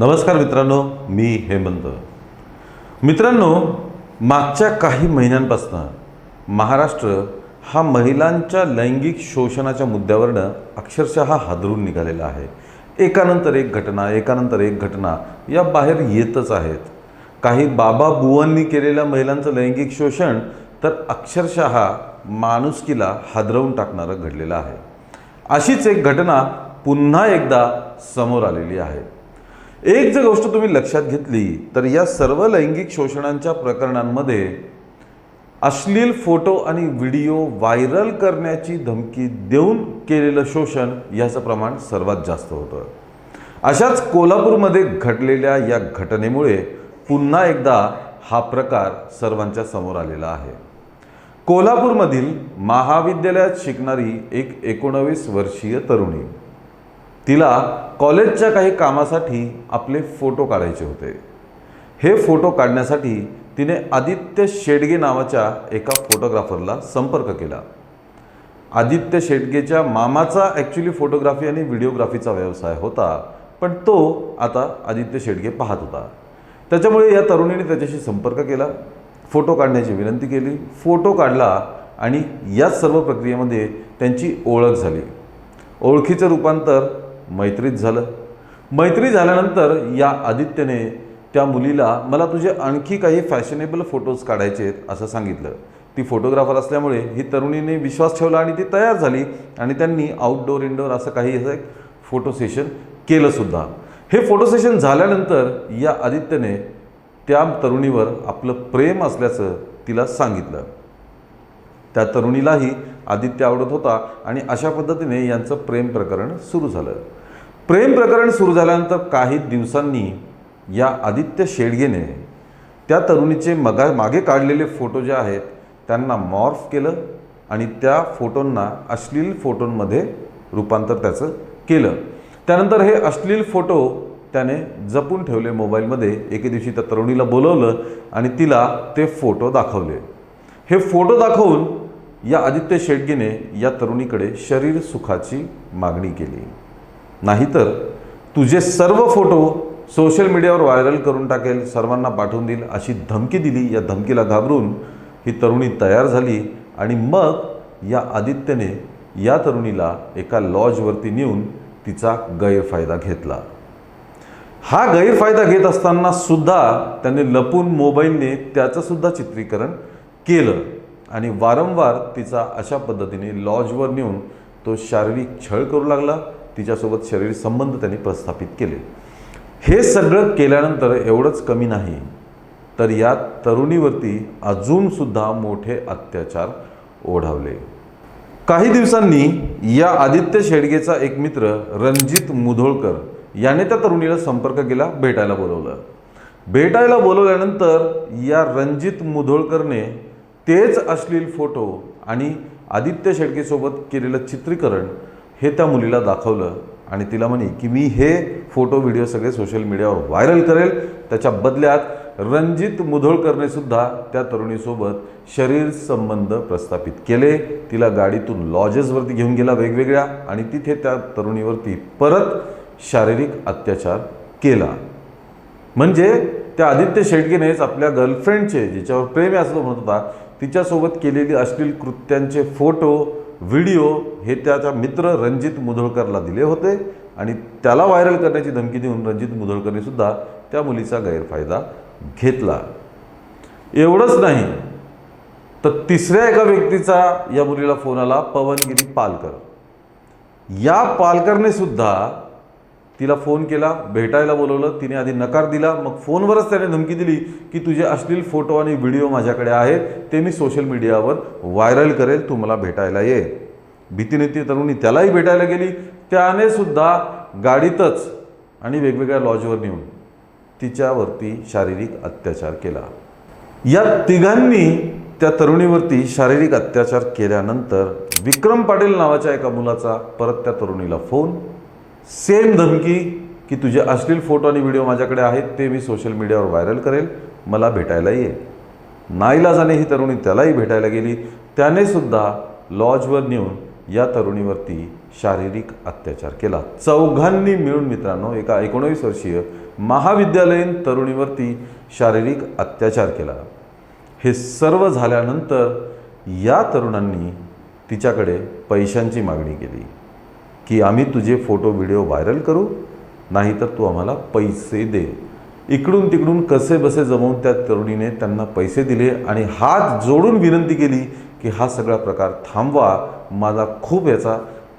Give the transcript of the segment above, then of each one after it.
नमस्कार मित्रांनो, मी हेमंत. मित्रांनो, मागच्या काही महिन्यांपासून महाराष्ट्र हा महिलांच्या लैंगिक शोषणाच्या मुद्द्यावरनं अक्षरशः हादरून निघालेला आहे. एकानंतर एक घटना या बाहेर येतच आहेत. काही बाबा बुवांनी केलेल्या महिलांचं लैंगिक शोषण तर अक्षरशः माणुसकीला हादरवून टाकणारं घडलेलं आहे. अशीच एक घटना पुन्हा एकदा समोर आलेली आहे. एक जर गोष्ट तुम्ही लक्षात घेतली तर या सर्व लैंगिक शोषणांच्या प्रकरणांमध्ये अश्लील फोटो आणि व्हिडिओ व्हायरल करण्याची धमकी देऊन केलेलं शोषण याचं प्रमाण सर्वात जास्त होतं. अशाच कोल्हापूरमध्ये घडलेल्या या घटनेमुळे पुन्हा एकदा हा प्रकार सर्वांच्या समोर आलेला आहे. कोल्हापूरमधील महाविद्यालयात शिकणारी एक 19 वर्षीय तरुणी, तिला कॉलेजच्या काही कामासाठी आपले फोटो काढायचे होते. हे फोटो काढण्यासाठी तिने आदित्य शेडगे नावाच्या एका फोटोग्राफरला संपर्क केला. आदित्य शेडगेच्या मामाचा ॲक्च्युली फोटोग्राफी आणि व्हिडिओग्राफीचा व्यवसाय होता, पण तो आता आदित्य शेडगे पाहत होता. त्याच्यामुळे या तरुणीने त्याच्याशी संपर्क केला, फोटो काढण्याची विनंती केली, फोटो काढला आणि या सर्व प्रक्रियेमध्ये त्यांची ओळख झाली. ओळखीचं रूपांतर मैत्रीत झालं. मैत्री झाल्यानंतर या आदित्यने त्या मुलीला मला तुझे आणखी काही फॅशनेबल फोटोज काढायचे आहेत असं सांगितलं. ती फोटोग्राफर असल्यामुळे ही तरुणीने विश्वास ठेवला आणि ती तयार झाली आणि त्यांनी आउटडोअर इनडोअर असं काही एक फोटो सेशन केलं सुद्धा. हे फोटो सेशन झाल्यानंतर या आदित्यने त्या तरुणीवर आपलं प्रेम असल्याचं तिला सांगितलं. त्या तरुणीलाही आदित्य आवडत होता आणि अशा पद्धतीने यांचं प्रेम प्रकरण सुरू झालं. प्रेम प्रकरण सुरू झाल्यानंतर काही दिवसांनी या आदित्य शेडगेने त्या तरुणीचे मागे काढलेले फोटो जे आहेत त्यांना मॉर्फ केलं आणि त्या फोटोंना अश्लील फोटोंमध्ये रूपांतर त्याचं केलं. त्यानंतर हे अश्लील फोटो त्याने जपून ठेवले मोबाईलमध्ये. एके दिवशी त्या तरुणीला बोलवलं आणि तिला ते फोटो दाखवले. हे फोटो दाखवून या आदित्य शेडगेने या तरुणीकडे शरीर सुखाची मागणी केली. नाहीतर तुझे सर्व फोटो सोशल मीडियावर व्हायरल करून टाकेल, सर्वांना पाठवून देईल अशी धमकी दिली. या धमकीला घाबरून ही तरुणी तयार झाली आणि मग या आदित्यने या तरुणीला एका लॉजवरती नेऊन तिचा गैरफायदा घेतला. हा गैरफायदा घेत असताना सुद्धा त्याने लपून मोबाईलने त्याचं सुद्धा चित्रीकरण केलं आणि वारंवार तिचा अशा पद्धतीने लॉजवर नेऊन तो शारीरिक छळ करू लागला. तिच्यासोबत शरीर संबंध त्यांनी प्रस्थापित केले. हे सगळं केल्यानंतर एवढंच कमी नाही तर या तरुणीवरती अजूनसुद्धा मोठे अत्याचार ओढावले. काही दिवसांनी या आदित्य शेडगेचा एक मित्र रणजित मुधोळकर याने त्या तरुणीला संपर्क केला, भेटायला बोलवलं. भेटायला बोलवल्यानंतर या रणजित मुधोळकरने तेच अश्लील फोटो आणि आदित्य शेडगेसोबत केलेलं चित्रीकरण हे त्या मुलीला दाखवलं आणि तिला म्हणे की मी हे फोटो व्हिडिओ सगळे सोशल मीडियावर व्हायरल करेल. त्याच्या बदल्यात रणजित मुधोळकरने सुद्धा त्या तरुणीसोबत शरीर संबंध प्रस्थापित केले. तिला गाडीतून लॉजेसवरती घेऊन गेला वेगवेगळ्या आणि तिथे त्या तरुणीवरती परत शारीरिक अत्याचार केला. म्हणजे त्या आदित्य शेडगेनेच आपल्या गर्लफ्रेंडचे, जिच्यावर प्रेम आहे असं तो म्हणत होता, तिच्यासोबत केलेली अश्लील कृत्यांचे फोटो व्हिडिओ हे त्याचा मित्र रणजित मुधोळकरला दिले होते आणि त्याला व्हायरल करण्याची धमकी देऊन रणजित मुधोळकरने सुद्धा त्या मुलीचा गैरफायदा घेतला. एवढंच नाही तर तिसऱ्या एका व्यक्तीचा या मुलीला फोन आला, पवनगिरी पालकर. या पालकरने सुद्धा तिला फोन केला, भेटायला बोलवलं. तिने आधी नकार दिला, मग फोनवरच त्याने धमकी दिली की तुझे अश्लील फोटो आणि व्हिडिओ माझ्याकडे आहेत, ते मी सोशल मीडियावर व्हायरल करेल, तू मला भेटायला ये. भीतीने ती तरुणी त्यालाही भेटायला गेली. त्याने सुद्धा गाडीतच आणि वेगवेगळ्या लॉजवर नेऊन तिच्यावरती शारीरिक अत्याचार केला. या तिघांनी त्या तरुणीवरती शारीरिक अत्याचार केल्यानंतर विक्रम पाटील नावाच्या एका मुलाचा परत त्या तरुणीला फोन, सेम धमकी की तुझे अश्लील फोटो आणि व्हिडिओ माझ्याकडे आहेत, ते मी सोशल मीडियावर व्हायरल करेल, मला भेटायला ये. नाईलाजाने ही तरुणी त्यालाही भेटायला गेली. त्याने सुद्धा लॉजवर नेऊन या तरुणीवरती शारीरिक अत्याचार केला. चौघांनी मिळून मित्रांनो एका 19 वर्षीय महाविद्यालयीन तरुणीवरती शारीरिक अत्याचार केला। हे सर्व झाल्यानंतर या तरुणांनी तिच्याकडे पैशांची मागणी केली की आम्ही तुझे फोटो व्हिडिओ व्हायरल करू, नाहीतर तू आम्हाला पैसे दे। इकडून तिकडून कसे बसे जमवून त्या तरुणीने त्यांना पैसे दिले आणि हात जोडून विनंती केली की हा सगळा प्रकार थांबवा, माझा खूप याचा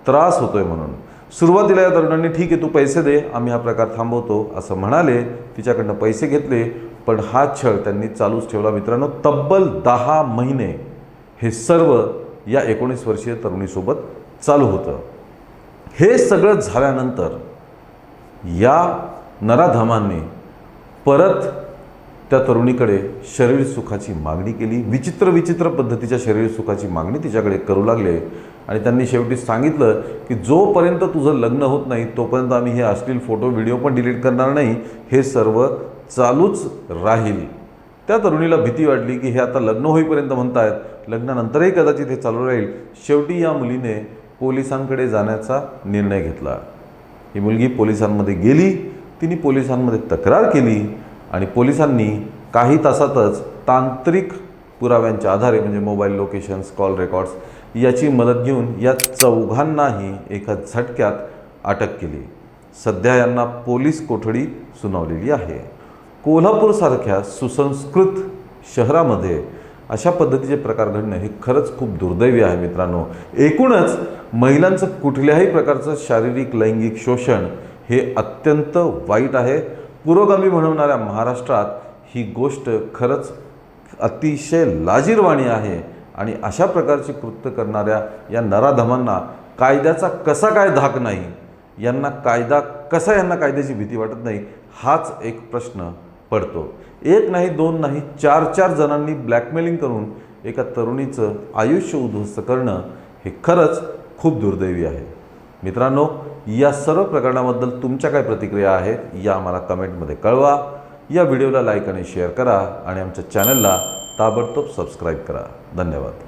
त्रास होतोय म्हणून। सुरुवातीला या तरुणांनी ठीक आहे तू पैसे दे, आम्ही हा प्रकार थांबवतो असं म्हणाले, तिच्याकडनं पैसे घेतले, पण हा छळ त्यांनी चालूच ठेवला। मित्रांनो, तब्बल 10 महिने हे सर्व या 19 वर्षीय तरुणीसोबत चालू होतं। हे सगळं झाल्यानंतर या नराधमांनी परत त्या तरुणीकडे शरीर सुखाची मागणी केली। विचित्र पद्धतीच्या शरीर सुखाची मागणी तिच्याकडे करू लागले आणि त्यांनी शेवटी सांगितलं की जोपर्यंत तुझं लग्न होत नाही तोपर्यंत आम्ही हे अश्लील फोटो व्हिडिओ पण डिलीट करणार नाही, हे सर्व चालूच राहील। त्या तरुणीला भीती वाटली की हे आता लग्न होईपर्यंत म्हणतायत, लग्नानंतरही कदाचित हे चालू राहील। शेवटी या मुलीने पोलिसांकडे जाण्याचा निर्णय घेतला। ही मुलगी पोलिसांमध्ये गेली, तिने पोलिसांमध्ये तक्रार केली आणि पोलिसांनी काही तासातच तांत्रिक पुराव्यांच्या आधारे म्हणजे मोबाईल लोकेशन्स, कॉल रेकॉर्ड्स याची मदत घेऊन या चौघांनाही एका झटक्यात अटक केली। सध्या यांना पोलीस कोठडी सुनावलेली आहे। कोल्हापूरसारख्या सुसंस्कृत शहरामध्ये अशा पद्धतीचे प्रकार घडणं हे खरंच खूप दुर्दैवी आहे मित्रांनो। एकूणच महिलांचं कुठल्याही प्रकारचं शारीरिक लैंगिक शोषण हे अत्यंत वाईट आहे। पुरोगामी म्हणवणाऱ्या महाराष्ट्रात ही गोष्ट खरंच अतिशय लाजिरवाणी आहे आणि अशा प्रकारची कृत्य करणाऱ्या या नराधमांना कायद्याचा कसा काय धाक नाही, यांना कायद्याची भीती वाटत नाही, हाच एक प्रश्न पडतो। एक नाही, दोन नाही, 4 जणांनी ब्लॅकमेलिंग करून एका तरुणीचं आयुष्य उद्ध्वस्त करणं हे खरंच खूप दुर्दैवी आहे। मित्रांनो, या सर्व प्रकरणाबद्दल तुमच्या काय प्रतिक्रिया आहेत या आम्हाला कमेंटमध्ये कळवा। या व्हिडिओला लाईक आणि शेअर करा आणि आमच्या चॅनलला ताबडतोब सबस्क्राईब करा। धन्यवाद।